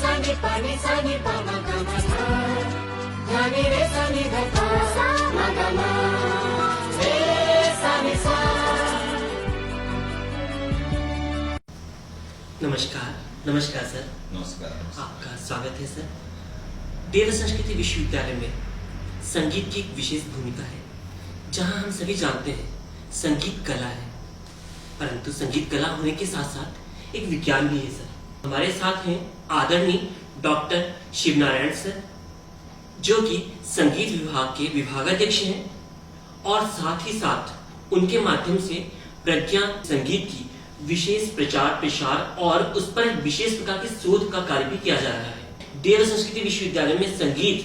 सानी पानी सानी पामा गमा धानी रे सानी धपा मा गमा रे सानी सा। नमस्कार। नमस्कार सर। नमस्कार। आपका स्वागत है सर। देव संस्कृति विश्वविद्यालय में संगीत की एक विशेष भूमिका है, जहां हम सभी जानते हैं संगीत कला है, परंतु संगीत कला होने के साथ साथ एक विज्ञान भी है सर। हमारे साथ हैं आदरणीय डॉक्टर शिवनारायण सर, जो कि संगीत विभाग के विभागाध्यक्ष हैं और साथ ही साथ उनके माध्यम से प्रज्ञा संगीत की विशेष प्रचार प्रसार और उस पर विशेष प्रकार के शोध का कार्य भी किया जा रहा है। देव संस्कृति विश्वविद्यालय में संगीत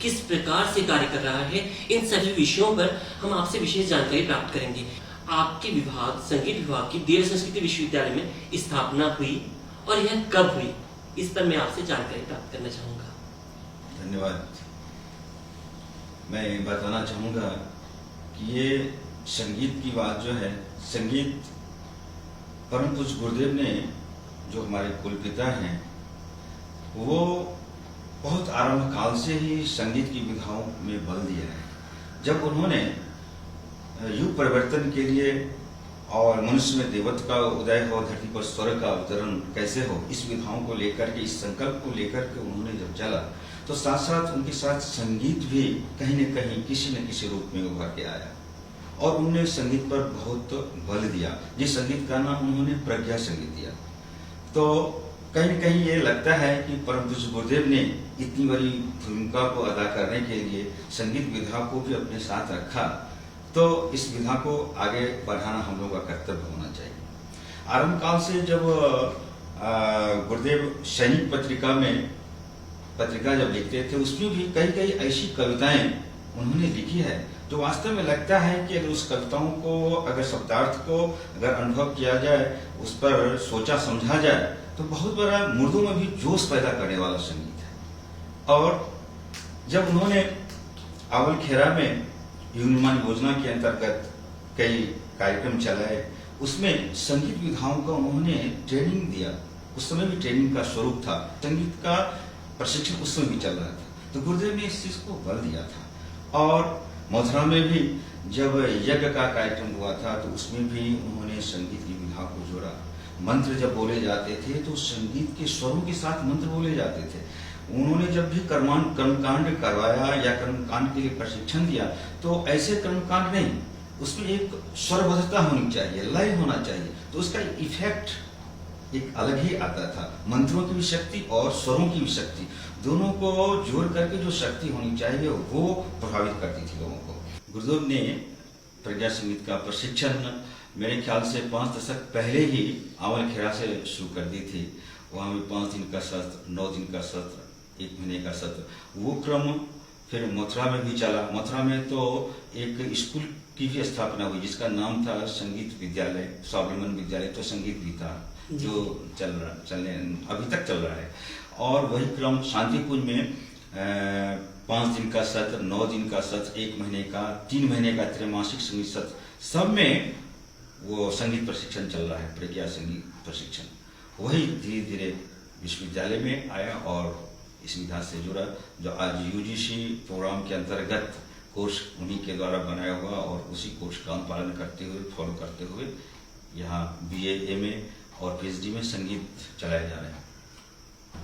किस प्रकार से कार्य कर रहा है, इन सभी विषयों पर हम आपसे विशेष जानकारी प्राप्त करेंगे। आपके विभाग संगीत विभाग की देव संस्कृति विश्वविद्यालय में स्थापना हुई और यह कब हुई, इस पर मैं आपसे जानकारी प्राप्त करना चाहूंगा। धन्यवाद। मैं बताना चाहूंगा कि ये संगीत की बात जो है, संगीत परम पूज्य गुरुदेव ने, जो हमारे कुलपिता हैं, वो बहुत आरंभ काल से ही संगीत की विधाओं में बल दिया है। जब उन्होंने युग परिवर्तन के लिए और मनुष्य में देवत्व का उदय हो, धरती पर स्वर्ग का अवतरण कैसे हो, इस विधाओं को लेकर के, इस संकल्प को लेकर के उन्होंने जब चला, तो साथ साथ उनके साथ संगीत भी कहीं न कहीं किसी न किसी रूप में उभर के आया और उन्होंने संगीत पर बहुत बल दिया। जिस संगीत का नाम उन्होंने प्रज्ञा संगीत दिया। तो कहीं न कहीं ये लगता है कि परम पूज्य गुरुदेव ने इतनी बड़ी भूमिका को अदा करने के लिए संगीत विधा को भी अपने साथ रखा, तो इस विधा को आगे बढ़ाना हम लोगों का कर्तव्य होना चाहिए। आरंभ काल से जब गुरुदेव सैनिक पत्रिका जब लिखते थे, उसमें भी कई कई ऐसी कविताएं उन्होंने लिखी है जो वास्तव में लगता है कि अगर उस कविताओं को, अगर शब्दार्थ को अगर अनुभव किया जाए, उस पर सोचा समझा जाए, तो बहुत बड़ा मुर्दों में भी जोश पैदा करने वाला संगीत है। और जब उन्होंने आवल खेरा में युग निर्माण योजना के अंतर्गत कई कार्यक्रम चलाए, उसमें संगीत विधाओं का उन्होंने ट्रेनिंग दिया। उस समय भी ट्रेनिंग का स्वरूप था, संगीत का प्रशिक्षण उस समय भी चल रहा था, तो गुरुदेव ने इस चीज को बल दिया था। और मथुरा में भी जब यज्ञ का कार्यक्रम हुआ था, तो उसमें भी उन्होंने संगीत की विधा को जोड़ा। मंत्र जब बोले जाते थे तो संगीत के स्वरों के साथ मंत्र बोले जाते थे। उन्होंने जब भी कर्मकांड करवाया या कर्मकांड के लिए प्रशिक्षण दिया, तो ऐसे कर्मकांड नहीं, उसमें एक स्वरबद्धता होनी चाहिए, लय होना चाहिए, तो उसका इफेक्ट एक अलग ही आता था। मंत्रों की भी शक्ति और स्वरों की भी शक्ति, दोनों को जोड़ करके जो शक्ति होनी चाहिए वो प्रभावित करती थी लोगों को। गुरुदेव ने प्रज्ञा संगीत का प्रशिक्षण मेरे ख्याल से 5 दशक पहले ही आवल खेरा से शुरू कर दी थी। वहाँ भी 5 दिन का सत्र, 9 दिन का सत्र, 1 महीने का सत्र, वो क्रम फिर मथुरा में भी चला। मथुरा में तो एक स्कूल की भी स्थापना हुई जिसका नाम था संगीत विद्यालय, स्वावलंबन विद्यालय, तो संगीत भी था जो अभी तक चल रहा है। और वही क्रम शांतिकुंज में 5 दिन का सत्र, 9 दिन का सत्र, 1 महीने का, 3 महीने का त्रैमासिक संगीत सत्र, सब में वो संगीत प्रशिक्षण चल रहा है, प्रज्ञा संगीत प्रशिक्षण। वही धीरे धीरे विश्वविद्यालय में आया और इस विधा से जुड़ा, जो आज यूजीसी प्रोग्राम के अंतर्गत कोर्स उन्हीं के द्वारा बनाया हुआ और उसी कोर्स का अनुपालन करते हुए, फॉलो करते हुए यहाँ BA, MA और PhD में संगीत चलाए जा रहे हैं।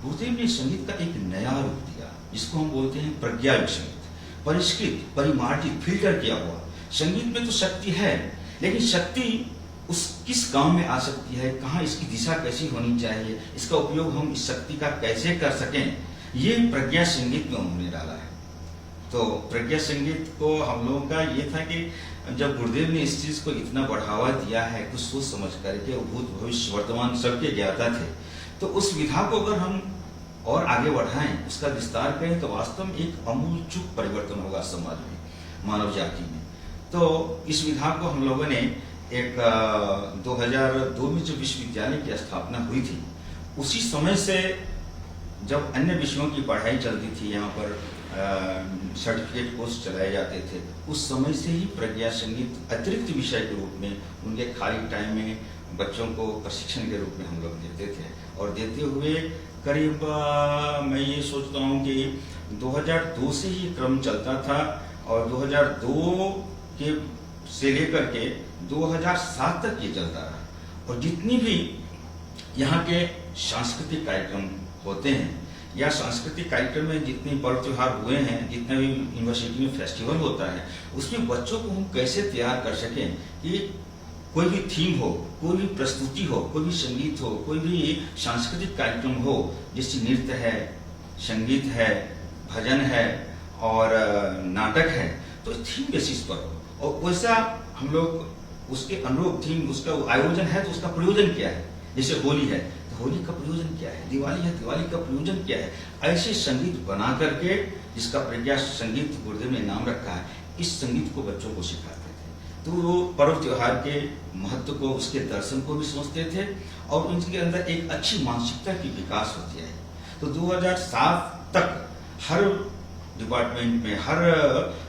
गुरुदेव ने संगीत का एक नया रूप दिया, जिसको हम बोलते हैं प्रज्ञा संगीत, परिष्कृत, परिमार्जित, फिल्टर किया हुआ। संगीत में तो शक्ति है, लेकिन शक्ति उस किस काम में आ सकती है, कहाँ इसकी दिशा कैसी होनी चाहिए, इसका उपयोग हम इस शक्ति का कैसे कर सकें, ये प्रज्ञा संगीत में उन्होंने डाला है। तो प्रज्ञा संगीत को हम लोगों का ये था कि जब गुरुदेव ने इस चीज को इतना बढ़ावा दिया है, कुछ सोच समझ करके, भूत भविष्य वर्तमान सबके ज्ञाता थे, तो उस विधा को अगर हम और आगे बढ़ाएं, उसका विस्तार करें, तो वास्तव में एक आमूलचूल परिवर्तन होगा समाज में, मानव जाति में। तो इस विधा को हम लोगों ने एक 2002 में जब विश्वविद्यालय की स्थापना हुई थी, उसी समय से जब अन्य विषयों की पढ़ाई चलती थी, यहाँ पर सर्टिफिकेट कोर्स चलाए जाते थे, उस समय से ही प्रज्ञा संगीत अतिरिक्त विषय के रूप में उनके खाली टाइम में बच्चों को प्रशिक्षण के रूप में हम लोग देते थे। और देते हुए करीब मैं ये सोचता हूँ कि 2002 से ही क्रम चलता था और 2002 के से लेकर के 2007 तक ये चलता रहा। और जितनी भी यहाँ के सांस्कृतिक कार्यक्रम होते हैं या सांस्कृतिक कार्यक्रम में जितने पर्व त्योहार हुए हैं, जितना भी यूनिवर्सिटी में फेस्टिवल होता है, उसमें बच्चों को हम कैसे तैयार कर सकें कि कोई भी थीम हो, कोई भी प्रस्तुति हो, कोई भी संगीत हो, कोई भी सांस्कृतिक कार्यक्रम हो, जैसे नृत्य है, संगीत है, भजन है और नाटक है, तो थीम बेसिस पर हो और वैसा हम लोग उसके अनुरूप थीम, उसका आयोजन है तो उसका प्रयोजन क्या है। जैसे होली है तो होली का प्रयोजन क्या है, दिवाली है दिवाली का प्रयोजन क्या है। ऐसे संगीत बना करके, जिसका प्रज्ञा संगीत गुरुदेव ने नाम रखा है, इस संगीत को बच्चों को सिखाते थे। तो वो पर्व त्योहार के महत्व को, उसके दर्शन को भी समझते थे और उनके अंदर एक अच्छी मानसिकता की विकास होती है। तो 2007 तक हर डिपार्टमेंट में, हर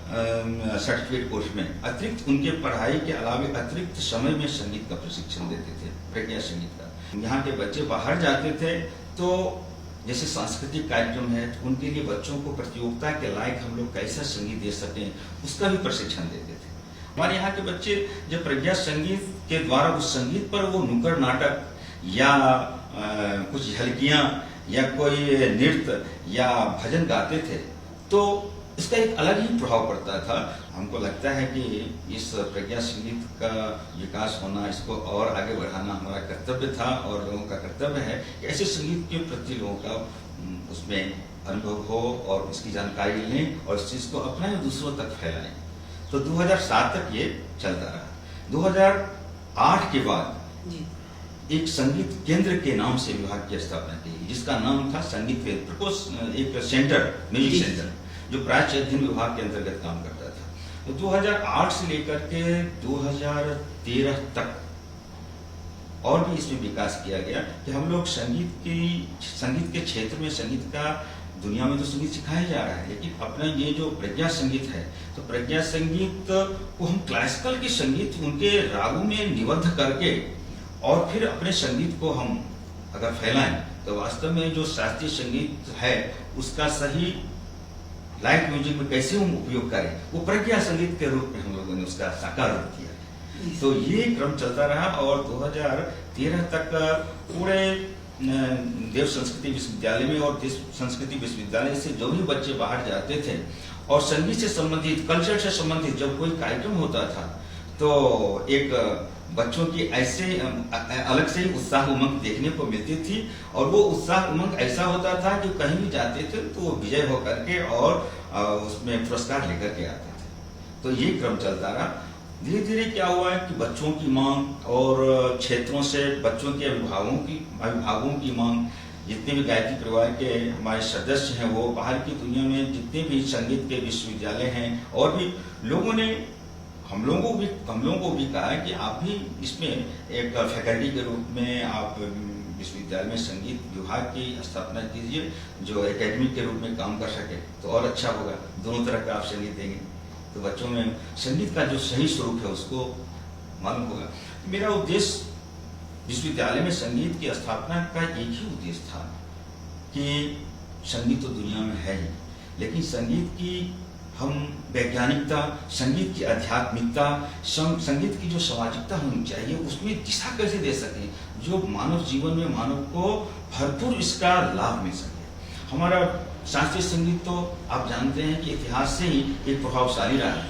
सर्टिफिकेट कोर्स में अतिरिक्त उनके पढ़ाई के अलावा अतिरिक्त समय में संगीत का प्रशिक्षण देते थे, प्रज्ञा संगीत का। यहाँ के बच्चे बाहर जाते थे तो जैसे सांस्कृतिक कार्यक्रम है, तो उनके लिए बच्चों को प्रतियोगिता के लायक हम लोग कैसा संगीत दे सकें, उसका भी प्रशिक्षण देते थे। हमारे यहाँ के बच्चे जब प्रज्ञा संगीत के द्वारा उस संगीत पर वो नुक्कड़ नाटक या कुछ झलकियां या कोई नृत्य या भजन गाते थे, तो इसका एक अलग ही प्रभाव पड़ता था। हमको लगता है कि इस प्रज्ञा संगीत का विकास होना, इसको और आगे बढ़ाना हमारा कर्तव्य था और लोगों का कर्तव्य है कि ऐसे संगीत के प्रति लोगों का उसमें अनुभव हो और उसकी जानकारी लें और इस चीज़ को अपनाएं, दूसरों तक फैलाएं। तो 2007 तक ये चलता रहा। 2008 के बाद एक संगीत केंद्र के नाम से विभाग की स्थापना की, जिसका नाम था संगीत केंद्र, एक सेंटर, म्यूजिक सेंटर, जो प्राच्य अध्ययन विभाग के अंतर्गत काम करता था। तो 2008 से लेकर के 2013 तक और भी इसमें विकास किया गया कि हम लोग संगीत के क्षेत्र में, संगीत का दुनिया में तो संगीत सिखाया जा रहा है, लेकिन अपना ये जो प्रज्ञा संगीत है, तो प्रज्ञा संगीत को हम क्लासिकल के संगीत उनके रागों में निबद्ध करके और फिर अपने संगीत को हम अगर फैलाएं, तो वास्तव में जो शास्त्रीय संगीत है उसका सही लाइट म्यूजिक में कैसे हम उपयोग करें, वो प्रज्ञा संगीत के रूप में हम लोगों ने उसका साकार रूप किया। तो ये क्रम चलता रहा और 2013 तक पूरे देव संस्कृति विश्वविद्यालय में और देव संस्कृति विश्वविद्यालय से जो भी बच्चे बाहर जाते थे और संगीत से संबंधित, कल्चर से संबंधित जब कोई कार्यक्रम होता था, तो एक बच्चों की ऐसे अलग से ही उत्साह उमंग देखने को मिलती थी और वो उत्साह उमंग ऐसा होता था कि कहीं भी जाते थे तो वो विजय होकर के और उसमें पुरस्कार लेकर के आते थे। तो ये क्रम चलता रहा। धीरे धीरे क्या हुआ है कि बच्चों की मांग और क्षेत्रों से बच्चों के अभिभावकों की मांग, जितने भी गायत्री परिवार के हमारे सदस्य हैं, वो बाहर की दुनिया में जितने भी संगीत के विश्वविद्यालय हैं और भी लोगों ने हम लोगों को भी कहा है कि आप भी इसमें एक फैकल्टी के रूप में आप विश्वविद्यालय में संगीत विभाग की स्थापना कीजिए, जो एकेडमी के रूप में काम कर सके तो और अच्छा होगा। दोनों तरह का आप संगीत देंगे तो बच्चों में संगीत का जो सही स्वरूप है उसको मालूम होगा। मेरा उद्देश्य विश्वविद्यालय में संगीत की स्थापना का एक ही उद्देश्य था कि संगीत तो दुनिया में है ही, लेकिन संगीत की हम वैज्ञानिकता, संगीत की आध्यात्मिकता, संगीत की जो सामाजिकता होनी चाहिए उसमें दिशा कैसे दे सकें, जो मानव जीवन में मानव को भरपूर इसका लाभ मिल सके। हमारा शास्त्रीय संगीत तो आप जानते हैं कि इतिहास से ही एक प्रभावशाली रहा है।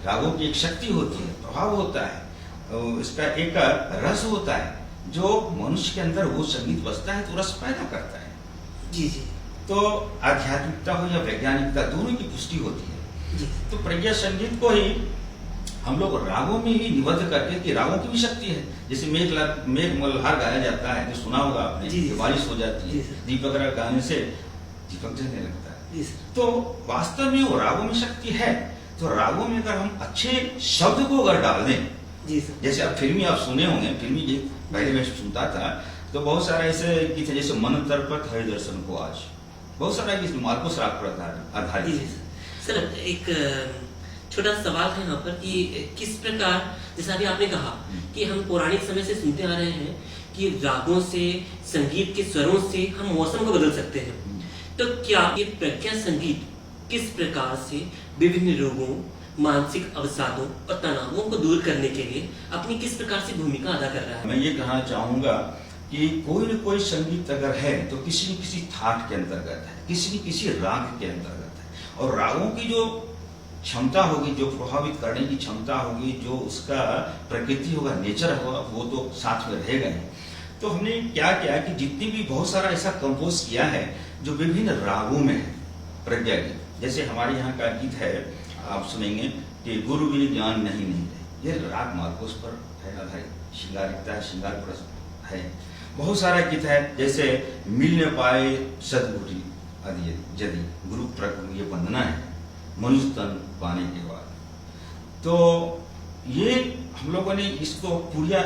रागों की एक शक्ति होती है, प्रभाव होता है, इसका एक रस होता है, जो मनुष्य के अंदर वो संगीत बजता है तो रस पैदा करता है। जी जी। तो आध्यात्मिकता हो या वैज्ञानिकता, दोनों की पुष्टि होती है जी। तो प्रज्ञा संगीत को ही हम लोग रागों में ही निबद्ध करके, कि रागों की भी शक्ति है। जैसे मेघ मल्हार गाया जाता है, जो सुना होगा आपने, बारिश हो जाती है, दीपक गाने से दीपक जलने लगता है। तो वास्तव में वो रागों में शक्ति है। तो रागों में अगर हम अच्छे शब्द को अगर डाल दें, जैसे आप फिल्मी आप सुने होंगे, फिल्मी गीत पहले मैं सुनता था तो बहुत सारा ऐसे गीत है, जैसे मन तर्पत हरि दर्शन को आज, बहुत सारा गीत मार्को राग पर आधारित। सर एक छोटा सवाल है यहाँ पर कि किस प्रकार, जैसा अभी आपने कहा कि हम पौराणिक समय से सुनते आ रहे हैं कि रागों से, संगीत के स्वरों से हम मौसम को बदल सकते हैं। तो क्या ये प्रज्ञा संगीत किस प्रकार से विभिन्न रोगों, मानसिक अवसादों और तनावों को दूर करने के लिए अपनी किस प्रकार से भूमिका अदा कर रहा है? मैं ये कहना चाहूंगा कि कोई न कोई संगीत अगर है तो किसी न किसी थाट के अंतर्गत है, किसी न किसी राग के अंतर्गत है। और रागों की जो क्षमता होगी, जो प्रभावित करने की क्षमता होगी, जो उसका प्रकृति होगा, नेचर होगा, वो तो साथ में रहेगा ही। तो हमने क्या किया कि जितनी भी बहुत सारा ऐसा कंपोज किया है जो विभिन्न रागों में है प्रज्ञा गीत। जैसे हमारे यहाँ का गीत है, आप सुनेंगे कि गुरु बिन ज्ञान नहीं रहे, ये राग मार्कोस पर है आधारित। श्रृंगारिकता है, श्रृंगार पर है। बहुत सारा गीत है, जैसे मिल न पाए सदगुरु आदि यदि गुरु प्रभु ये वंदना है मनुष्य तन पाने के बाद। तो ये हम लोगों ने इसको पुरिया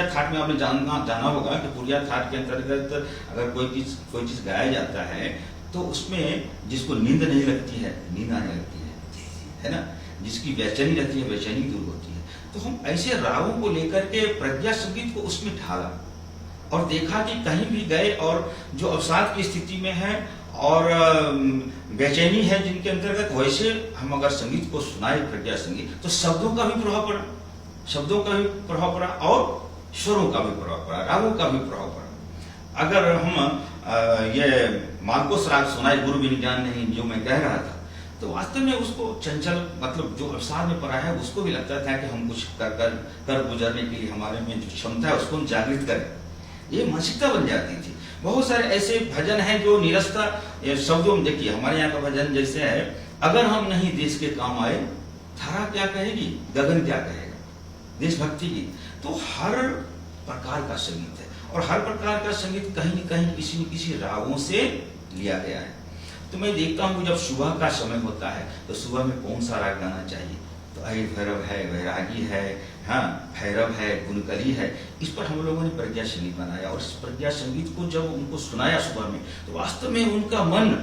थाट में आपने जाना होगा कि पुरिया थाट के अंतर्गत अगर कोई चीज गाया जाता है तो उसमें जिसको नींद नहीं लगती है, नींद आने लगती है ना, जिसकी बेचैनी रहती है, बेचैनी दूर होती है। तो हम ऐसे रागों को लेकर के प्रज्ञा संगीत को उसमें ढाला और देखा कि कहीं भी गए और जो अवसाद की स्थिति में है और बेचैनी है जिनके अंतर्गत, वैसे हम अगर संगीत को सुनाए प्रज्ञा संगीत, तो शब्दों का भी प्रभाव पड़ा, शब्दों का भी प्रभाव पड़ा और स्वरों का भी प्रभाव पड़ा, रागों का भी प्रभाव पड़ा। अगर हम ये मार्कोस राग सुनाए गुरु बिन ज्ञान नहीं, जो मैं कह रहा था, तो वास्तव में उसको चंचल, मतलब जो अवसाद में पड़ा है उसको भी लगता था कि हम कुछ कर गुजरने के लिए हमारे में जो क्षमता है उसको हम जागृत करें, ये मानसिकता बन जाती थी। बहुत सारे ऐसे भजन हैं जो निरस्ता शब्दों में, देखिए हमारे यहाँ का भजन जैसे है, अगर हम नहीं देश के काम आए धारा क्या कहेगी, गगन क्या कहेगा, देशभक्ति की। तो हर प्रकार का संगीत है और हर प्रकार का संगीत कहीं न कहीं किसी न किसी रागों से लिया गया है। तो मैं देखता हूँ जब सुबह का समय होता है तो सुबह में कौन सा राग गाना चाहिए, तो अहि भैरव है, वैरागी है, हाँ भैरव है, गुनकली है। इस पर हम लोगों ने प्रज्ञा संगीत बनाया और इस प्रज्ञा संगीत को जब उनको सुनाया सुबह में, तो वास्तव में उनका मन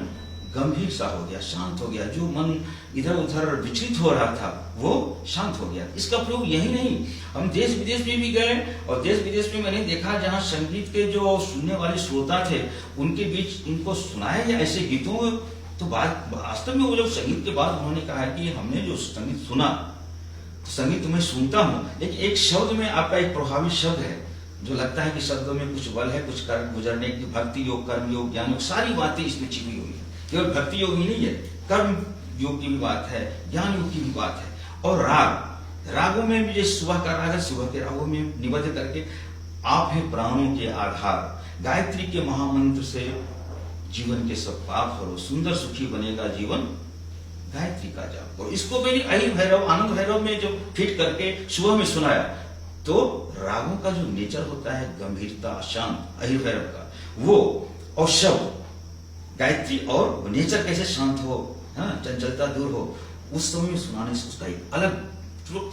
गंभीर सा हो गया, शांत हो गया। जो मन इधर उधर विचलित हो रहा था वो शांत हो गया। इसका प्रयोग यही नहीं, हम देश विदेश में भी गए और देश विदेश में मैंने देखा जहाँ संगीत के जो सुनने वाले श्रोता थे उनके बीच इनको सुनाया गया ऐसे गीतों। तो वास्तव में वो जब संगीत के बाद उन्होंने कहा कि हमने जो संगीत सुना, तो संगीत तो मैं सुनता हूँ, लेकिन एक शब्द में आपका एक प्रभावी शब्द है जो लगता है कि शब्दों में कुछ बल है, कुछ कर गुजरने की, भक्ति योग, कर्म योग, ज्ञान योग, सारी बातें इसमें छिपी हुई है। केवल भक्ति योग ही नहीं है, कर्म योग की भी बात है, ज्ञान योग की भी बात है। और रागों में भी जैसे सुबह का राग है, सुबह के रागों में निबद्ध करके आप हैं प्राणों के आधार, गायत्री के महामंत्र से जीवन के सब पाप हरो, सुंदर सुखी बनेगा जीवन, गायत्री का जाप करो। इसको मैंने अहि भैरव, आनंद भैरव में जब फिट करके सुबह में सुनाया, तो रागों का जो नेचर होता है, गंभीरता, शांत, अहि भैरव का वो, और शब्द गायत्री और नेचर कैसे शांत हो, हाँ चंचलता दूर हो, उस समय में सुनाने से उसका एक अलग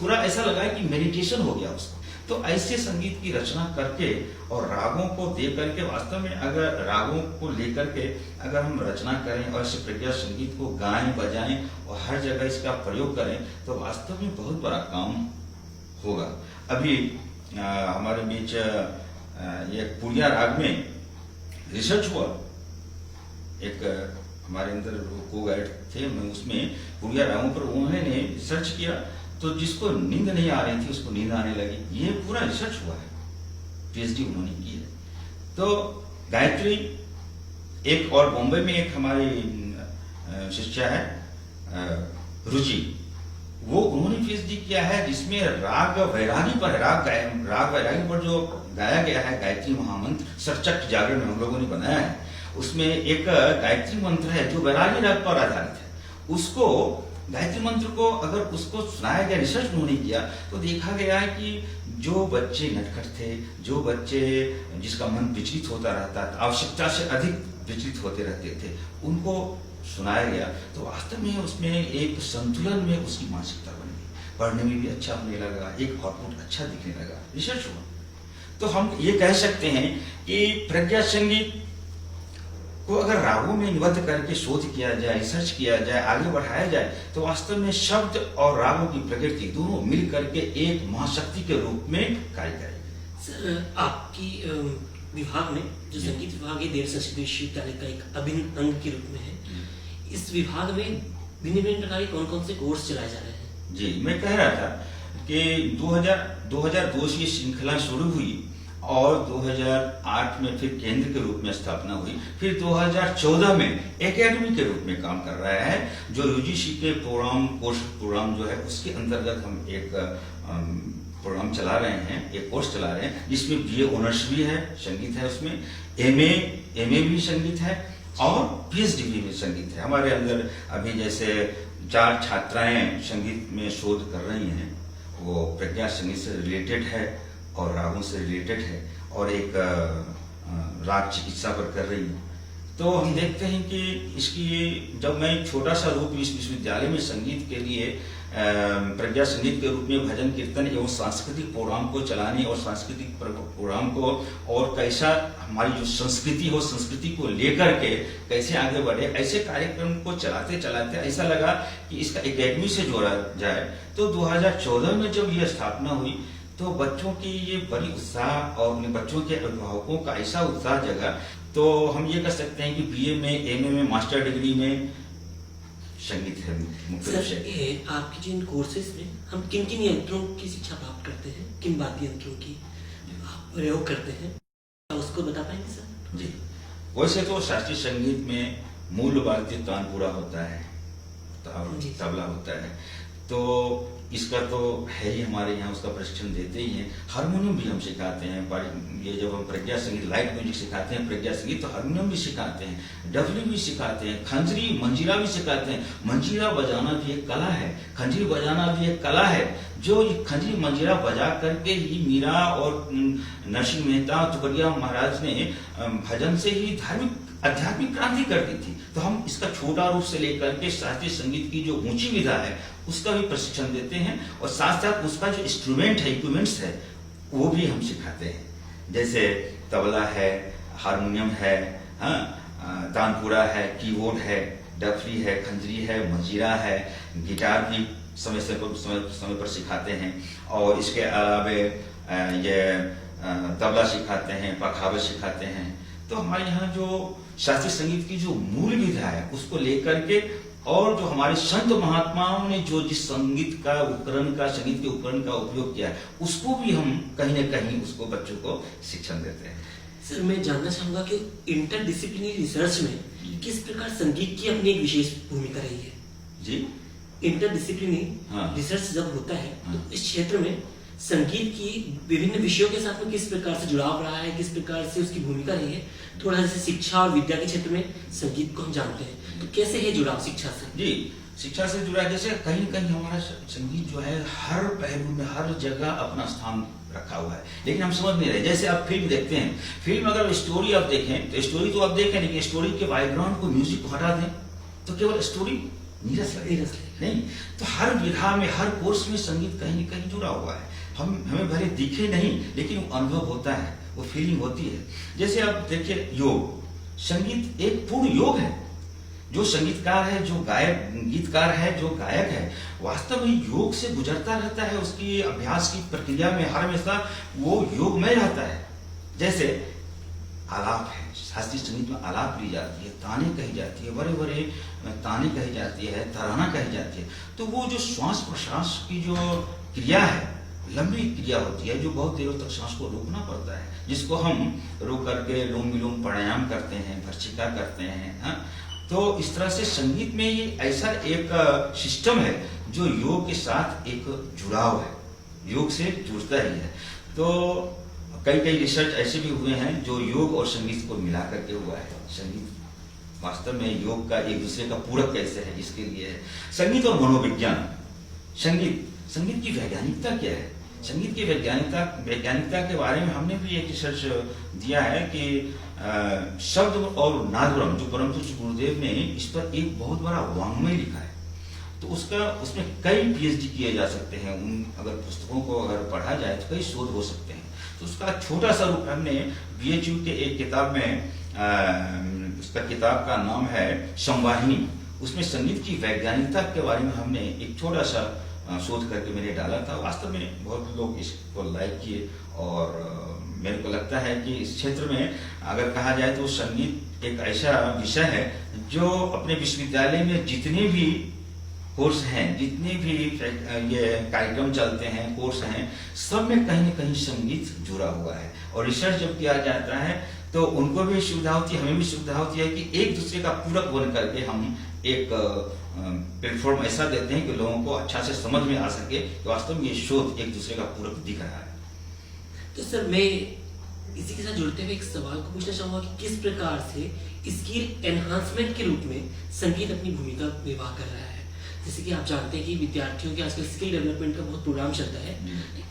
पूरा ऐसा लगा कि मेडिटेशन हो गया उसको। तो ऐसे संगीत की रचना करके और रागों को दे करके, वास्तव में अगर रागों को लेकर के अगर हम रचना करें और ऐसे प्रज्ञा संगीत को गाएं बजाएं और हर जगह इसका प्रयोग करें, तो वास्तव में बहुत बड़ा काम होगा। अभी हमारे बीच ये पुरिया राग में रिसर्च हुआ, एक हमारे अंदर को गाइड थे, मैं उसमें पुरिया रागों पर उन्होंने रिसर्च किया, तो जिसको नींद नहीं आ रही थी उसको नींद आने लगी। ये पूरा रिसर्च हुआ है, पीएचडी उन्होंने की है। तो गायत्री, एक और बॉम्बे में एक हमारी शिष्या है रुचि, वो उन्होंने पीएचडी किया है जिसमें राग वैरागी पर, राग वैरागी पर जो गाया गया है गायत्री महामंत्र, सचक्ष जागरण में हम लोगों ने बनाया है। उसमें एक गायत्री मंत्र है जो वैरागी राग पर आधारित है। उसको गायत्री मंत्र को अगर उसको सुनाया गया, रिसर्च उन्होंने किया, तो देखा गया है कि जो बच्चे नटखट थे, जो बच्चे जिसका मन विचलित होता रहता था, आवश्यकता से अधिक विचलित होते रहते थे, उनको सुनाया गया, तो वास्तव में उसमें एक संतुलन में उसकी मानसिकता बन गई, पढ़ने में भी अच्छा होने लगा, एक आउटपुट अच्छा दिखने लगा, रिसर्च हुआ। तो हम ये कह सकते हैं कि प्रज्ञा संगीत को अगर रागों में निबद्ध करके शोध किया जाए, रिसर्च किया जाए, आगे बढ़ाया जाए, तो वास्तव में शब्द और रागों की प्रकृति दोनों मिल करके एक महाशक्ति के रूप में कार्य करेगी। सर आपकी विभाग में जो संगीत विभाग है देर संस्कृत विश्वविद्यालय का एक अभिन्न अंग के रूप में है, इस विभाग में भिन्न भिन्न प्रकार के कौन कौन से कोर्स चलाए जा रहे हैं? जी, मैं कह रहा था कि 2002 से ये श्रृंखला शुरू हुई और 2008 में फिर केंद्र के रूप में स्थापना हुई, फिर 2014 में एकेडमी के रूप में काम कर रहा है, जो यूजीसी के कोर्स प्रोग्राम जो है उसके अंतर्गत हम एक प्रोग्राम चला रहे हैं, एक कोर्स चला रहे हैं जिसमें बीए ऑनर्स भी है, संगीत है, उसमें एमए भी संगीत है और पीएचडी भी संगीत है। हमारे अंदर अभी जैसे 4 छात्राएं संगीत में शोध कर रही हैं, वो प्रज्ञा संगीत से रिलेटेड है और रागों से रिलेटेड है, और एक राग चिकित्सा पर कर रही है। तो हम देखते हैं कि इसकी जब मैं छोटा सा रूप इस विश्वविद्यालय में संगीत के लिए प्रज्ञा संगीत के रूप में भजन कीर्तन एवं सांस्कृतिक प्रोग्राम को चलाने और सांस्कृतिक प्रोग्राम को और कैसा हमारी जो संस्कृति हो, संस्कृति को लेकर के कैसे आगे बढ़े, ऐसे कार्यक्रम को चलाते चलाते ऐसा लगा कि इसका एकेडमी से जोड़ा जाए। तो 2014 में जब यह स्थापना हुई तो बच्चों की ये बड़ी उत्साह और उन बच्चों के अभिभावकों का ऐसा उत्साह जगा, तो हम ये कह सकते हैं कि बीए में, एमए में, मास्टर डिग्री में संगीत है मुख्य विषय। ये आपके जिन कोर्सेज में हम किन किन यंत्रों की शिक्षा प्राप्त करते हैं, किन वाद्य यंत्रों की आप प्रयोग करते हैं, उसको बता पाएंगे सर? जी, वैसे तो शास्त्रीय संगीत में मूल वाद्य तानपुरा होता है, तबला होता है, तो इसका तो है ही, हमारे यहाँ उसका प्रशिक्षण देते ही हैं। हारमोनियम भी हम सिखाते हैं, ये जब हम प्रज्ञा संगीत लाइट म्यूजिक सिखाते हैं प्रज्ञा संगीत, तो हारमोनियम भी सिखाते हैं, डफली भी सिखाते हैं, खंजरी मंजीरा भी सिखाते हैं। मंजीरा बजाना भी एक कला है, खंजरी बजाना भी एक कला है, जो खंजरी मंजीरा बजा करके ही मीरा और नरसिंह मेहता तुकड़िया महाराज ने भजन से ही धार्मिक आध्यात्मिक क्रांति कर दी थी। तो हम इसका छोटा रूप से लेकर के शास्त्रीय संगीत की जो ऊंची विधा है उसका भी प्रशिक्षण देते हैं, और साथ साथ उसका जो इंस्ट्रूमेंट है, इक्विपमेंट्स है, वो भी हम सिखाते हैं। जैसे तबला है, हारमोनियम है, तानपुरा है, कीबोर्ड है, डफली है, खंजरी है, मंजीरा है, गिटार भी समय पर सिखाते हैं, और इसके अलावे ये तबला सिखाते हैं, पखावज सिखाते हैं। तो हमारे यहाँ जो शास्त्रीय संगीत की जो मूल विधा है उसको लेकर के, और जो हमारे संत महात्माओं ने जो जिस संगीत के उपकरण का उपयोग किया है उसको भी हम कहीं न कहीं उसको बच्चों को शिक्षण देते हैं। सर, मैं जानना चाहूंगा कि इंटरडिसिप्लिनरी रिसर्च में किस प्रकार संगीत की अपनी एक विशेष भूमिका रही है? जी, इंटरडिसिप्लिनरी रिसर्च जब होता है तो इस क्षेत्र में संगीत की विभिन्न विषयों के साथ में किस प्रकार से जुड़ाव रहा है, किस प्रकार से उसकी भूमिका रही है? थोड़ा जैसे शिक्षा और विद्या के क्षेत्र में संगीत को हम जानते हैं, तो कैसे है जुड़ाव शिक्षा से? जी, शिक्षा से जुड़ा, जैसे कहीं कहीं हमारा संगीत जो है हर पहलू में, हर जगह अपना स्थान रखा हुआ है, लेकिन हम समझ नहीं रहे। जैसे आप फिल्म देखते हैं, फिल्म अगर स्टोरी आप देखें तो स्टोरी तो आप देखें, लेकिन स्टोरी के बैकग्राउंड को, म्यूजिक को हटा दें तो केवल स्टोरी नीरस लगेगा नहीं। तो हर विधा में, हर कोर्स में संगीत कहीं न कहीं जुड़ा हुआ है। हमें भले दिखे नहीं, लेकिन वो अनुभव होता है, वो फीलिंग होती है। जैसे आप देखिए, योग, संगीत एक पूर्ण योग है। जो संगीतकार है, जो गीतकार है, जो गायक है, वास्तव में योग से गुजरता रहता है, उसकी अभ्यास की प्रक्रिया में हर हमेशा वो योग में रहता है। जैसे आलाप है, शास्त्रीय संगीत में आलाप ली जाती है, ताने कही जाती है, बड़े बड़े ताने कही जाती है, तराना कही जाती है। तो वो जो श्वास प्रश्वास की जो क्रिया है, लंबी क्रिया होती है, जो बहुत देर तक सांस को रोकना पड़ता है, जिसको हम रोक करके अनुलोम विलोम प्राणायाम करते हैं, भर्त्सिका करते हैं। तो इस तरह से संगीत में ये ऐसा एक सिस्टम है जो योग के साथ एक जुड़ाव है, योग से जुड़ता ही है। तो कई रिसर्च ऐसे भी हुए हैं जो योग और संगीत को मिला करके हुआ है। संगीत वास्तव में योग का एक दूसरे का पूरक कैसे है, इसके लिए है। संगीत और मनोविज्ञान, संगीत की वैज्ञानिकता क्या है? संगीत की वैज्ञानिकता के बारे में हमने भी एक रिसर्च दिया है कि शब्द और नादुरम, जो परम पूज्य गुरुदेव ने इस पर एक बहुत बड़ा वाङ्मय लिखा है। तो उसमें कई पीएचडी किए जा सकते हैं। उन अगर पुस्तकों को अगर पढ़ा जाए तो कई शोध हो सकते हैं। तो उसका छोटा सा रूप हमने बीएचयू के एक किताब में, उसका किताब का नाम है संवाहिनी, उसमें संगीत की वैज्ञानिकता के बारे में हमने एक छोटा सा शोध करके मैंने डाला था। वास्तव में बहुत लोग इसको लाइक किए और मेरे को लगता है कि इस क्षेत्र में अगर कहा जाए तो संगीत एक ऐसा विषय है जो अपने विश्वविद्यालय में जितने भी कोर्स हैं, जितने भी ये कार्यक्रम चलते हैं, कोर्स हैं, सब में कहीं न कहीं संगीत जुड़ा हुआ है। और रिसर्च जब किया जाता है तो उनको भी सुविधा होती है, हमें भी सुविधा होती है कि एक दूसरे का पूरक बन करके हम एक प्लेटफॉर्म ऐसा देते हैं कि लोगों को अच्छा से समझ में आ सके कि वास्तव में ये शोध एक दूसरे का पूरक दिख रहा है। तो सर मैं इसी के साथ जुड़ते हुए एक सवाल को पूछना चाहूंगा कि किस प्रकार से स्किल एनहांसमेंट के रूप में संगीत अपनी भूमिका निर्वाह कर रहा है। जैसे कि आप जानते हैं कि विद्यार्थियों के आजकल स्किल डेवलपमेंट का बहुत प्रोग्राम चलता है,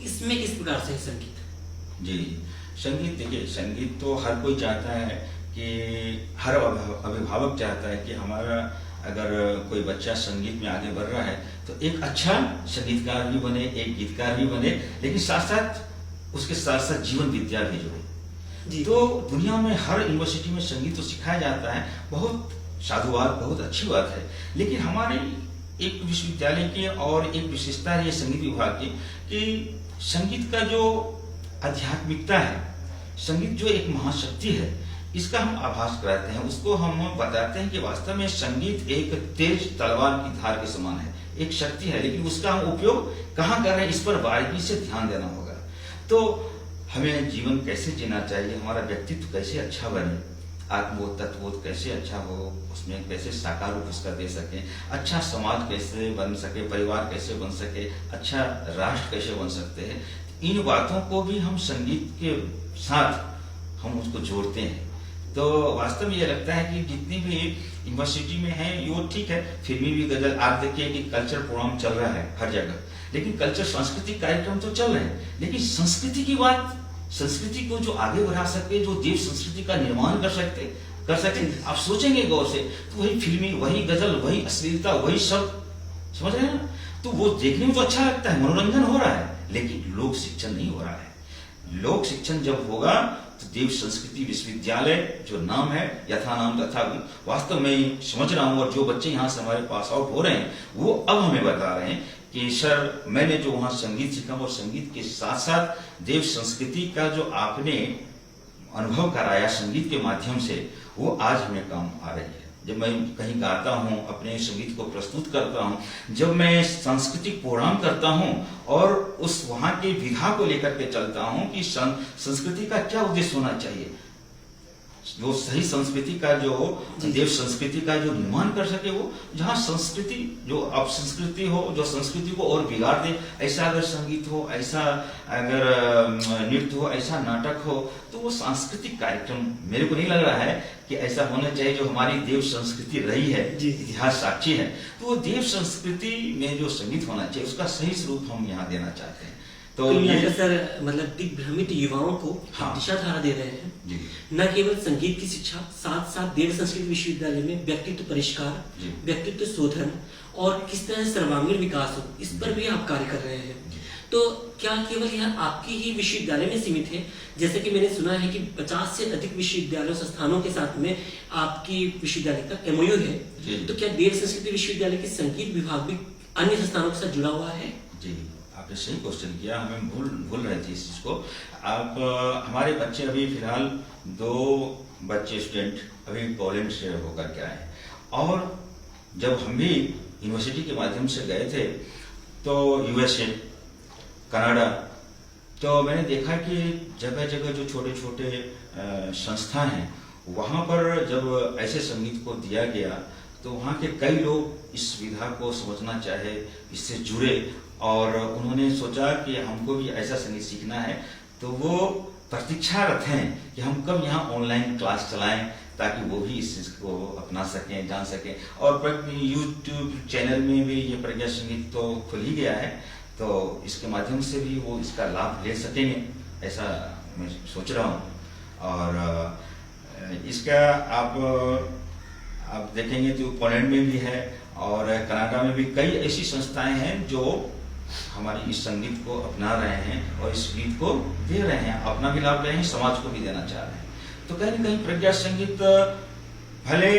इसमें किस प्रकार से है संगीत? जी, संगीत देखिए, संगीत तो हर कोई चाहता है कि हर अभिभावक चाहता है कि हमारा अगर कोई बच्चा संगीत में आगे बढ़ रहा है तो एक अच्छा संगीतकार भी बने, एक गीतकार भी बने, लेकिन साथ साथ उसके साथ साथ जीवन विद्या भी जुड़े। तो दुनिया में हर यूनिवर्सिटी में संगीत तो सिखाया जाता है, बहुत साधुवाद, बहुत अच्छी बात है। लेकिन हमारे एक विश्वविद्यालय की और एक विशेषता है ये संगीत विभाग की कि संगीत का जो आध्यात्मिकता है, संगीत जो एक महाशक्ति है, इसका हम आभास कराते हैं, उसको हम बताते हैं कि वास्तव में संगीत एक तेज तलवार की धार के समान है, एक शक्ति है, लेकिन उसका हम उपयोग कहाँ कर रहे हैं इस पर बारीकी से ध्यान देना होगा। तो हमें जीवन कैसे जीना चाहिए, हमारा व्यक्तित्व कैसे अच्छा बने, आत्मबोध तत्वबोध कैसे अच्छा हो, उसमें कैसे साकार रूप उसका दे सके, अच्छा समाज कैसे बन सके, परिवार कैसे बन सके, अच्छा राष्ट्र कैसे बन सकते हैं, इन बातों को भी हम संगीत के साथ हम उसको जोड़ते हैं। तो वास्तव में ये लगता है कि जितनी भी यूनिवर्सिटी में है वो ठीक है, फिल्मी भी गजल, आप देखिए कि कल्चर प्रोग्राम चल रहा है हर जगह, लेकिन कल्चर सांस्कृतिक कार्यक्रम तो चल रहे हैं, लेकिन संस्कृति की बात, संस्कृति को जो आगे बढ़ा सके, जो देव संस्कृति का निर्माण कर सकते आप सोचेंगे गौर से तो वही फिल्मी, वही गजल, वही अश्लीलता, वही शब्द, समझ रहे हैं ना, तो वो देखने में तो अच्छा लगता है, मनोरंजन हो रहा है, लेकिन लोक शिक्षण नहीं हो रहा है। लोक शिक्षण जब होगा तो देव संस्कृति विश्वविद्यालय जो नाम है, यथा नाम तथा गुण, वास्तव में समझ रहा हूँ, और जो बच्चे यहाँ से हमारे पास आउट हो रहे हैं वो अब हमें बता रहे हैं कि सर मैंने जो वहाँ संगीत सीखा और संगीत के साथ साथ देव संस्कृति का जो आपने अनुभव कराया संगीत के माध्यम से, वो आज हमें काम आ रही है। जब मैं कहीं गाता हूँ, अपने संगीत को प्रस्तुत करता हूँ, जब मैं सांस्कृतिक प्रोग्राम करता हूँ और उस वहाँ के विधा को लेकर के चलता हूँ कि संस्कृति का क्या उद्देश्य होना चाहिए, जो सही संस्कृति का, जो देव संस्कृति का जो निर्माण कर सके, वो जहाँ संस्कृति जो अपसंस्कृति हो, जो संस्कृति को और बिगाड़ दे, ऐसा अगर संगीत हो, ऐसा अगर नृत्य हो, ऐसा नाटक हो, तो वो सांस्कृतिक कार्यक्रम मेरे को नहीं लग रहा है कि ऐसा होना चाहिए। जो हमारी देव संस्कृति रही है, इतिहास साक्षी है, तो वो देव संस्कृति में जो संगीत होना चाहिए उसका सही स्वरूप हम यहाँ देना चाहते हैं। तो ये सर मतलब दिग्भ्रमित युवाओं को दिशा धारा दे रहे हैं, न केवल संगीत की शिक्षा, साथ साथ देव संस्कृत विश्वविद्यालय में व्यक्तित्व परिष्कार, व्यक्तित्व शोधन और किस तरह सर्वांगीण विकास हो, इस पर भी आप कार्य कर रहे हैं। तो क्या केवल यह आपकी ही विश्वविद्यालय में सीमित है? जैसे कि मैंने सुना है कि 50 से अधिक विश्वविद्यालयों संस्थानों के साथ में आपकी विश्वविद्यालय का एमओयू है, तो क्या देव संस्कृत विश्वविद्यालय के संगीत विभाग भी अन्य संस्थानों के साथ जुड़ा हुआ है? जी, आपने सही क्वेश्चन किया, हमें भूल रहे थे इस चीज को। आप हमारे बच्चे अभी फिलहाल 2 बच्चे स्टूडेंट अभी पोलैंड से होकर के आए, और जब हम भी यूनिवर्सिटी के माध्यम से गए थे तो यूएसए, कनाडा, तो मैंने देखा कि जगह जगह जो छोटे छोटे संस्था हैं, वहाँ पर जब ऐसे संगीत को दिया गया तो वहाँ के कई लोग इस विधा को समझना चाहे, इससे जुड़े, और उन्होंने सोचा कि हमको भी ऐसा संगीत सीखना है, तो वो प्रतीक्षारत हैं कि हम कब यहाँ ऑनलाइन क्लास चलाएं ताकि वो भी इस चीज को अपना सकें, जान सकें। और यूट्यूब चैनल में भी ये प्रज्ञा संगीत तो खुल ही गया है, तो इसके माध्यम से भी वो इसका लाभ ले सकेंगे, ऐसा मैं सोच रहा हूँ। और इसका आप देखेंगे तो पोलैंड में भी है और कनाडा में भी कई ऐसी संस्थाएं हैं जो हमारी इस संगीत को अपना रहे हैं और इस गीत को दे रहे हैं, अपना भी लाभ ले रहे हैं, समाज को भी देना चाह रहे हैं। तो कहीं न कहीं प्रज्ञा संगीत भले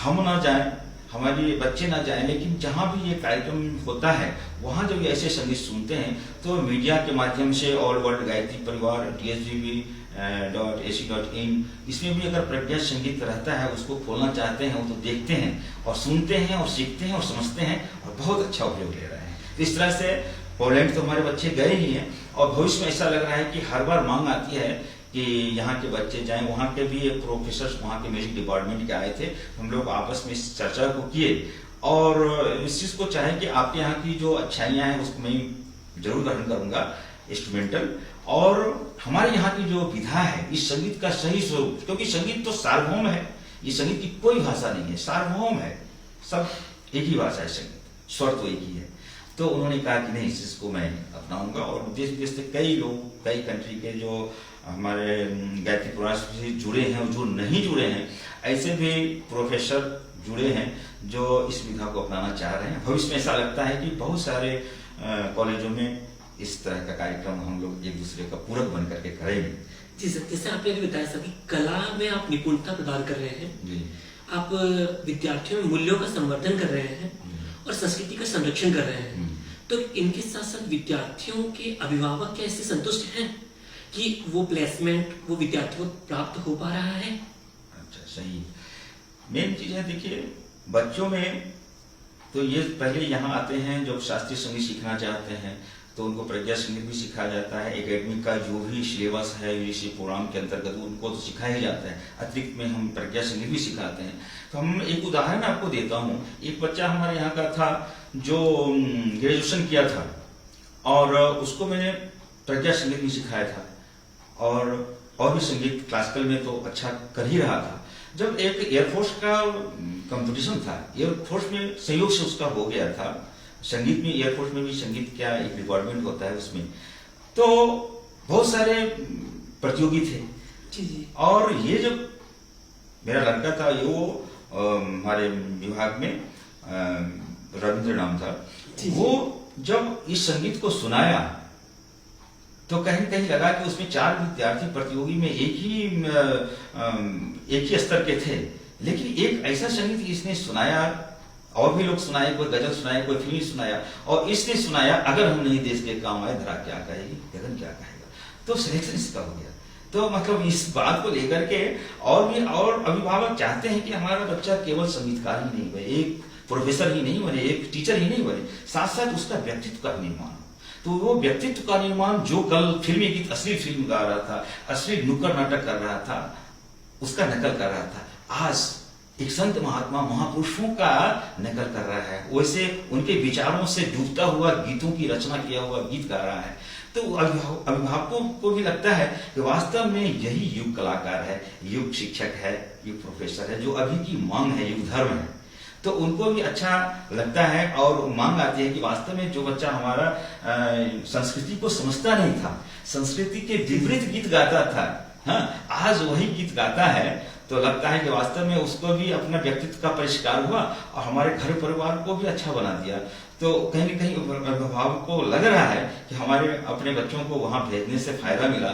हम ना जाए, हमारे बच्चे ना जाएं, लेकिन जहाँ भी ये कार्यक्रम होता है वहाँ जब ये ऐसे संगीत सुनते हैं तो मीडिया के माध्यम से ऑल वर्ल्ड गायत्री परिवार TSGV.ac.in इसमें भी अगर प्रज्ञा संगीत रहता है उसको खोलना चाहते हैं वो तो देखते हैं और सुनते हैं और सीखते हैं और समझते हैं और बहुत अच्छा उपयोग ले रहे हैं। तो इस तरह से पोलैंड तो हमारे बच्चे गए ही हैं और भविष्य में ऐसा लग रहा है कि हर बार मांग आती है कि यहाँ के बच्चे जाएं। वहाँ के भी एक प्रोफेसर वहाँ के म्यूजिक डिपार्टमेंट के आए थे, हम लोग आपस में इस चर्चा को किए और इस चीज को चाहे कि आपके यहाँ की जो अच्छाइयाँ हैं उसको मैं जरूर ग्रहण करूंगा इंस्ट्रूमेंटल, और हमारे यहाँ की जो विधा है इस संगीत का सही स्वरूप, क्योंकि संगीत तो सार्वभौम है, ये संगीत की कोई भाषा नहीं है, सार्वभौम है, सब एक ही भाषा है, संगीत स्वर तो एक ही है। तो उन्होंने कहा कि नहीं, इस चीज को मैं अपनाऊंगा और देश विदेश से कई लोग, कई कंट्री के जो हमारे गायत्री परिवार से जुड़े हैं और जो नहीं जुड़े हैं, ऐसे भी प्रोफेसर जुड़े हैं जो इस विधा को अपनाना चाह रहे हैं। भविष्य में ऐसा लगता है कि बहुत सारे कॉलेजों में इस तरह का कार्यक्रम हम लोग एक दूसरे का पूरक बन करके करेंगे। जी सर, जैसे आपने अभी बताया सर कि कला में आप निपुणता प्रदान कर रहे हैं जी, आप विद्यार्थियों में मूल्यों का संवर्धन कर रहे हैं और संस्कृति का संरक्षण कर रहे हैं, तो इनके साथ साथ विद्यार्थियों के अभिभावक क्या इससे संतुष्ट हैं कि वो प्लेसमेंट वो विद्यार्थियों को प्राप्त हो पा रहा है? अच्छा, सही। मेन चीज है, देखिए बच्चों में तो ये पहले यहाँ आते हैं जब शास्त्रीय संगीत सीखना चाहते हैं तो उनको प्रज्ञा संगीत भी सिखाया जाता है। एकेडमी का जो भी सिलेबस है यूजीसी प्रोग्राम के अंतर्गत उनको तो सिखाया ही जाता है, अतिरिक्त में हम प्रज्ञा संगीत भी सिखाते हैं। तो हम एक उदाहरण आपको देता हूँ, एक बच्चा हमारे यहाँ का था जो ग्रेजुएशन किया था और उसको मैंने प्रज्ञा संगीत भी सिखाया था और भी संगीत क्लासिकल में तो अच्छा कर ही रहा था। जब एक एयरफोर्स का कंपटीशन था, एयरफोर्स में संयोग से उसका हो गया था, संगीत में एयरफोर्स में भी संगीत क्या एक डिपार्टमेंट होता है उसमें, तो बहुत सारे प्रतियोगी थे जी। और ये जब मेरा लड़का था ये वो हमारे विभाग में रविंद्र नाम था, वो जब इस संगीत को सुनाया तो कहीं कहीं लगा कि उसमें 4 विद्यार्थी प्रतियोगी में एक ही स्तर के थे, लेकिन एक ऐसा संगीत इसने सुनाया, और भी लोग सुनाए, कोई गजल सुनाए, कोई फिल्म सुनाया, और इसने सुनाया अगर हम नहीं देश के काम आए धरा क्या कहेगी, गगन क्या कहेगा, तो सिलेक्शन इसका हो गया। तो मतलब इस बात को लेकर के और अभिभावक चाहते हैं कि हमारा बच्चा केवल संगीतकार ही नहीं बने, एक प्रोफेसर ही नहीं बने, एक टीचर ही नहीं बने, साथ साथ उसका व्यक्तित्व का निर्माण। तो वो व्यक्तित्व का निर्माण जो कल फिल्मी गीत असली फिल्म गा रहा था, असली नुक्कड़ नाटक कर रहा था, उसका नकल कर रहा था, आज एक संत महात्मा महापुरुषों का नकल कर रहा है, वैसे उनके विचारों से डूबता हुआ गीतों की रचना किया हुआ गीत गा रहा है। तो अभिभावकों को भी लगता है कि वास्तव में यही युग कलाकार है, युग शिक्षक है, युग प्रोफेसर है, जो अभी की मांग है, युग धर्म है। तो उनको भी अच्छा लगता है और मांग आती है कि वास्तव में जो बच्चा हमारा संस्कृति को समझता नहीं था, संस्कृति के विपरीत गीत गाता था, हाँ, आज वही गीत गाता है, तो लगता है कि वास्तव में उसको भी अपना व्यक्तित्व का परिष्कार हुआ और हमारे घर परिवार को भी अच्छा बना दिया। तो कहीं न कहीं अभिभावक को लग रहा है कि हमारे अपने बच्चों को वहां भेजने से फायदा मिला।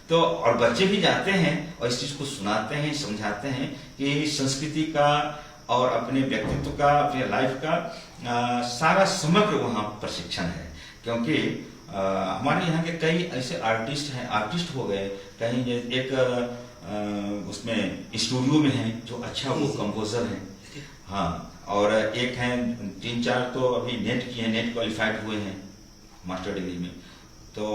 तो और बच्चे भी जाते हैं और इस चीज को सुनाते हैं, समझाते हैं कि संस्कृति का और अपने व्यक्तित्व का, अपने लाइफ का सारा समग्र वहाँ प्रशिक्षण है। क्योंकि हमारे यहाँ के कई ऐसे आर्टिस्ट हैं, आर्टिस्ट हो गए, कहीं एक उसमें स्टूडियो में हैं जो अच्छा वो कंपोजर हैं, हाँ, और एक हैं 3-4 तो अभी नेट की हैं, नेट क्वालिफाइड हुए हैं मास्टर डिग्री में। तो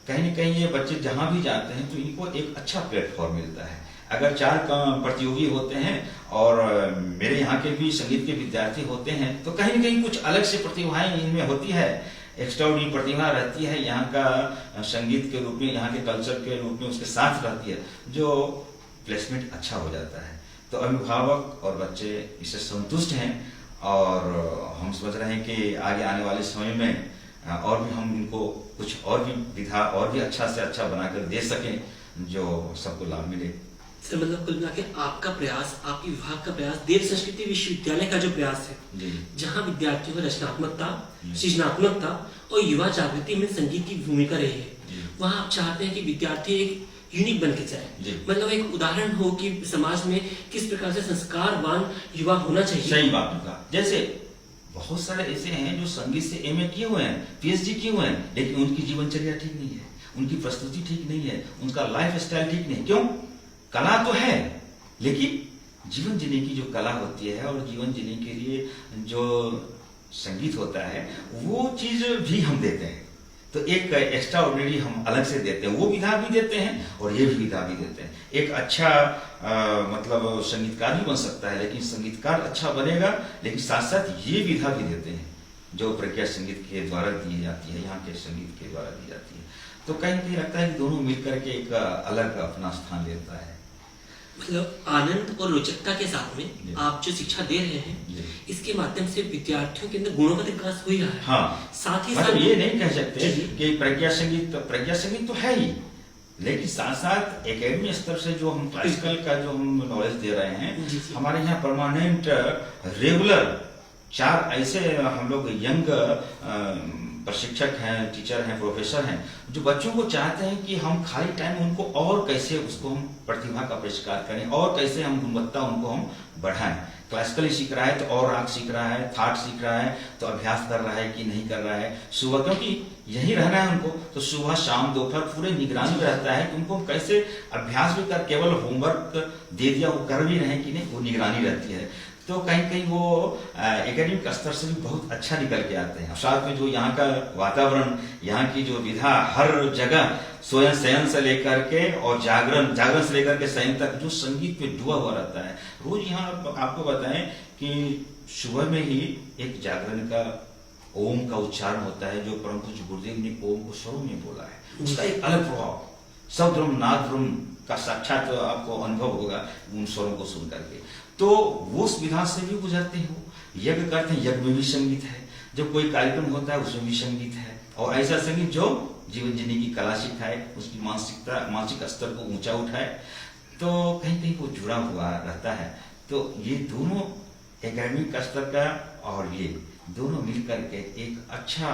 कहीं न कहीं ये बच्चे जहाँ भी जाते हैं तो इनको एक अच्छा प्लेटफॉर्म मिलता है। अगर 4 प्रतियोगी होते हैं और मेरे यहाँ के भी संगीत के विद्यार्थी होते हैं तो कहीं न कहीं कुछ अलग से प्रतिभाएं इनमें होती है, एक्स्ट्राऑर्डिनरी प्रतिभा रहती है यहाँ का संगीत के रूप में, यहाँ के कल्चर के रूप में उसके साथ रहती है, जो प्लेसमेंट अच्छा हो जाता है। तो अभिभावक और बच्चे इससे संतुष्ट हैं और हम समझ रहे हैं कि आगे आने वाले समय में और भी हम इनको कुछ और भी विधा और भी अच्छा से अच्छा बनाकर दे सकें जो सबको लाभ मिले। सर, मतलब कुल मिला के आपका प्रयास, आपके विभाग का प्रयास, देव संस्कृति विश्वविद्यालय का जो प्रयास है, जहाँ विद्यार्थियों में रचनात्मकता, सृजनात्मकता और युवा जागृति में संगीत की भूमिका रही है, वहाँ आप चाहते हैं कि विद्यार्थी एक यूनिक बन के जाए। जी। मतलब एक उदाहरण हो कि समाज में किस प्रकार से संस्कारवान युवा होना चाहिए। सही बात कहा। जैसे बहुत सारे ऐसे हैं जो संगीत से एमए किए हुए हैं, पीएचडी किए हुए हैं, लेकिन उनकी जीवनचर्या ठीक नहीं है, उनकी प्रस्तुति ठीक नहीं है, उनका लाइफ स्टाइल ठीक नहीं। क्यों? कला तो है, लेकिन जीवन जीने की जो कला होती है और जीवन जीने के लिए जो संगीत होता है वो चीज भी हम देते हैं। तो एक एक्स्ट्रा ऑर्डिनरी हम अलग से देते हैं, वो विधा भी देते हैं और ये भी विधा भी देते हैं। एक अच्छा मतलब संगीतकार भी बन सकता है, लेकिन संगीतकार अच्छा बनेगा, लेकिन साथ साथ ये विधा भी देते हैं जो प्रज्ञा संगीत के द्वारा दी जाती है, यहाँ के संगीत के द्वारा दी जाती है। तो कहीं कहीं लगता है कि दोनों मिलकर के एक अलग अपना स्थान लेता है। मतलब आनंद और रोचकता के साथ में आप जो शिक्षा दे रहे हैं, इसके माध्यम से विद्यार्थियों के अंदर गुणवत्ता विकास हो ही रहा है। हाँ, साथ ही मतलब साथ ये नहीं कह सकते कि प्रज्ञा संगीत तो है ही, लेकिन साथ साथ एकेडमी स्तर से जो हम क्लासिकल का जो हम नॉलेज दे रहे हैं, हमारे यहाँ परमानेंट रेगुलर 4 ऐसे हम लोग यंग प्रशिक्षक हैं, टीचर हैं, प्रोफेसर हैं, जो बच्चों को चाहते हैं कि हम खाली टाइम उनको और कैसे उसको हम प्रतिभा का आविष्कार करें और कैसे हम गुणवत्ता उनको हम बढ़ाएं। क्लासिकली सीख रहा है तो और राग सीख रहा है, थाट सीख रहा है तो अभ्यास कर रहा है कि नहीं कर रहा है सुबह, क्योंकि यही रहना है उनको, तो सुबह शाम दोपहर पूरे निगरानी में रहता है कि उनको हम कैसे अभ्यास भी कर, केवल होमवर्क दे दिया वो कर भी रहे कि नहीं, वो निगरानी रहती है। तो कहीं कहीं वो एकेडमिक स्तर से भी बहुत अच्छा निकल के आते हैं। साथ में जो यहाँ का वातावरण, यहाँ की जो विधा, हर जगह शयन से लेकर के और जागरण से लेकर के शयन तक जो संगीत में डूबा हुआ रहता है। रोज यहाँ आपको बताएं कि सुबह में ही एक जागरण का ओम का उच्चारण होता है, जो परम पूज्य गुरुदेव ने ओम को स्वरों में बोला है, उसका एक अलग प्रभाव, सद्रुम नाद्रुम का साक्षात आपको अनुभव होगा उन स्वरों को सुन करके। तो वो उस विधा से भी गुजरते हो, यज्ञ करते हैं, यज्ञ में भी संगीत है, जब कोई कार्यक्रम होता है उसमें भी संगीत है, और ऐसा संगीत जो जीवन जीने की कला सिखाए, उसकी मानसिक स्तर को ऊंचा उठाए, तो कहीं कहीं वो जुड़ा हुआ रहता है। तो ये दोनों एकेडमिक स्तर का और ये दोनों मिलकर के एक अच्छा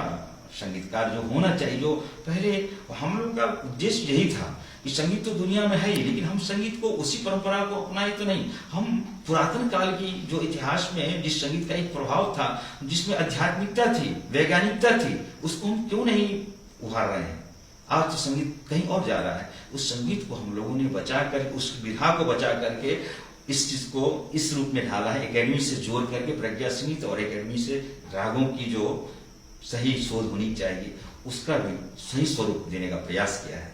संगीतकार जो होना चाहिए, जो पहले हम लोग का उद्देश्य यही था कि संगीत तो दुनिया में है ही, लेकिन हम संगीत को उसी परंपरा को अपनाए तो नहीं, हम पुरातन काल की जो इतिहास में जिस संगीत का एक प्रभाव था, जिसमें आध्यात्मिकता थी, वैज्ञानिकता थी, उसको हम क्यों नहीं उभार रहे हैं। आज तो संगीत कहीं और जा रहा है, उस संगीत को हम लोगों ने बचा कर, उस विधा को बचा करके इस चीज को इस रूप में ढाला है, एकेडमी से जोड़ करके प्रज्ञा संगीत और एकेडमी से रागों की जो सही शोध होनी चाहिए उसका भी सही स्वरूप देने का प्रयास किया है।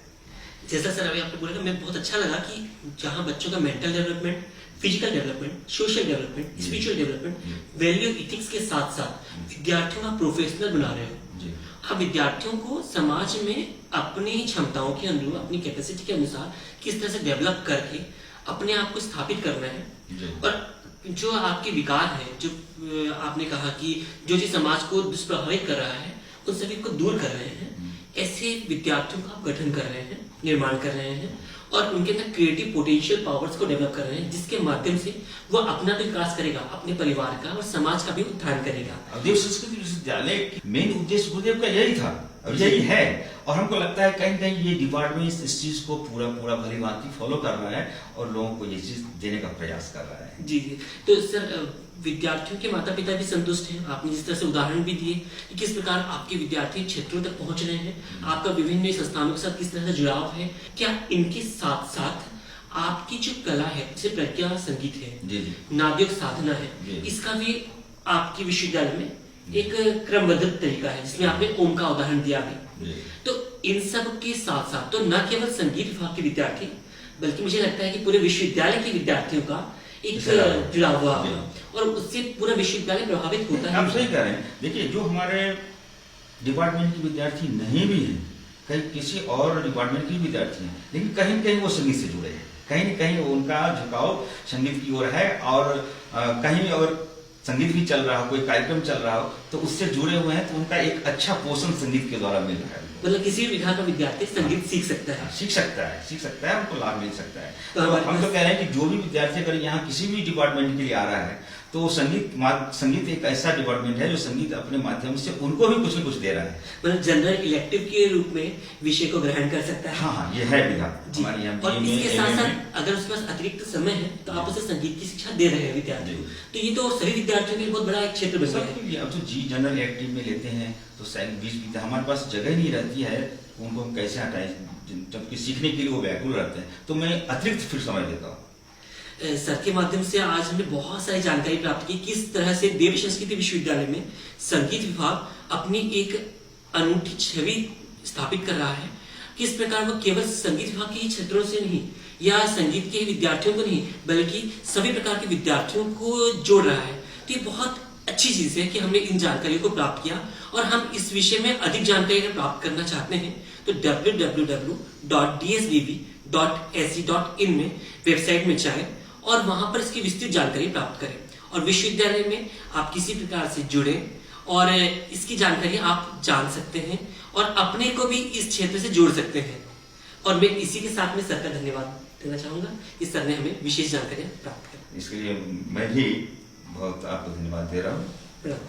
जैसा सर अभी आपने बोला, मैं बहुत अच्छा लगा कि जहाँ बच्चों का mental development, physical development, social development, spiritual development, value ethics के साथ साथ विद्यार्थियों का प्रोफेशनल बना रहे हो। आप विद्यार्थियों को समाज में अपनी क्षमताओं के अनुरूप, अपनी कैपेसिटी के अनुसार किस तरह से डेवलप करके अपने आप को स्थापित करना है। और जो आपके विकार है, जो आपने कहा कि जो चीज समाज को दुष्प्रभावित कर रहा है, उन सभी को दूर कर रहे हैं, ऐसे विद्यार्थियों का आप गठन कर रहे हैं, निर्माण कर रहे हैं और उनके अंदर क्रिएटिव पोटेंशियल पावर्स को डेवलप कर रहे हैं, जिसके माध्यम से वो अपना भी विकास करेगा, अपने परिवार का और समाज का भी उत्थान करेगा। देव संस्कृत विश्वविद्यालय मेन उद्देश्य गुरुदेव का यही था, यही है, और हमको लगता है कहीं कहीं ये डिपार्टमेंट इस चीज को पूरा भली भांति फॉलो कर रहा है और लोगों को ये चीज देने का प्रयास कर रहा है। जी जी। तो सर विद्यार्थियों के माता पिता भी संतुष्ट हैं। आपने जिस तरह से उदाहरण भी दिए कि किस प्रकार आपके विद्यार्थी क्षेत्रों तक पहुंच रहे हैं, आपका विभिन्न संस्थानों के साथ किस तरह से जुड़ाव है, क्या इनके साथ साथ आपकी जो कला है, जैसे प्रज्ञा संगीत है, नादयोग साधना है, इसका भी आपके विश्वविद्यालय में एक क्रमबद्ध तरीका है, जिसमें आपने ओम का उदाहरण दिया भी। तो इन सब के साथ साथ तो न केवल संगीत विभाग के विद्यार्थी, बल्कि मुझे लगता है कि पूरे विश्वविद्यालय के विद्यार्थियों का एक जुड़ा हुआ और उससे पूरा विश्वविद्यालय प्रभावित होता है। आप सही कह रहे हैं। देखिए, जो हमारे डिपार्टमेंट के विद्यार्थी नहीं भी हैं, कहीं किसी और डिपार्टमेंट के विद्यार्थी हैं, लेकिन कहीं न कहीं वो संगीत से जुड़े हैं, कहीं न कहीं उनका झुकाव संगीत की ओर है, और कहीं और संगीत भी चल रहा हो, कोई कार्यक्रम चल रहा हो, तो उससे जुड़े हुए हैं, तो उनका एक अच्छा पोषण संगीत के द्वारा मिल रहा है। मतलब किसी भी विधा का विद्यार्थी संगीत सीख सकता है, सीख सकता है, उनको लाभ मिल सकता है। तो हम तो कह रहे हैं कि जो भी विद्यार्थी अगर यहाँ किसी भी डिपार्टमेंट के लिए आ रहा है, तो तो संगीत एक ऐसा डिपार्टमेंट है जो संगीत अपने माध्यम से उनको भी कुछ न कुछ दे रहा है। मतलब जनरल इलेक्टिव के रूप में विषय को ग्रहण कर सकता है। हाँ, ये है विधा जी। हमारे यहाँ और BA में, इसके MA साथ में। साथ अगर उसके पास अतिरिक्त समय है तो आप उसे संगीत की शिक्षा दे रहे हैं विद्यार्थियों को, तो ये तो सभी विद्यार्थियों के लिए बहुत बड़ा एक क्षेत्र बन गया है। सबके लिए अब तो जी जनरल एक्टिव में लेते हैं तो बीच हमारे पास जगह नहीं रहती है, उनको हम कैसे हटाएं, जबकि सीखने के लिए वो व्याकुल रहते हैं, तो मैं अतिरिक्त फिर समय देता हूँ। सर के माध्यम से आज हमने बहुत सारी जानकारी प्राप्त की किस तरह से देव संस्कृति विश्वविद्यालय में संगीत विभाग अपनी एक अनूठी छवि स्थापित कर रहा है। किस प्रकार वो केवल संगीत विभाग के ही छात्रों से नहीं या संगीत के विद्यार्थियों को नहीं बल्कि सभी प्रकार के विद्यार्थियों को जोड़ रहा है। तो ये बहुत अच्छी चीज है कि हमने इन जानकारियों को प्राप्त किया और हम इस विषय में अधिक जानकारी प्राप्त करना चाहते हैं तो www.dsvb.ac.in में वेबसाइट में जाएं और वहां पर इसकी विस्तृत जानकारी प्राप्त करें और विश्वविद्यालय में आप किसी प्रकार से जुड़े और इसकी जानकारी आप जान सकते हैं और अपने को भी इस क्षेत्र से जोड़ सकते हैं। और मैं इसी के साथ में सर का धन्यवाद देना चाहूंगा कि सर ने हमें विशेष जानकारियां प्राप्त की। इसके लिए मैं भी बहुत आपको धन्यवाद दे रहा हूँ। प्रणाम।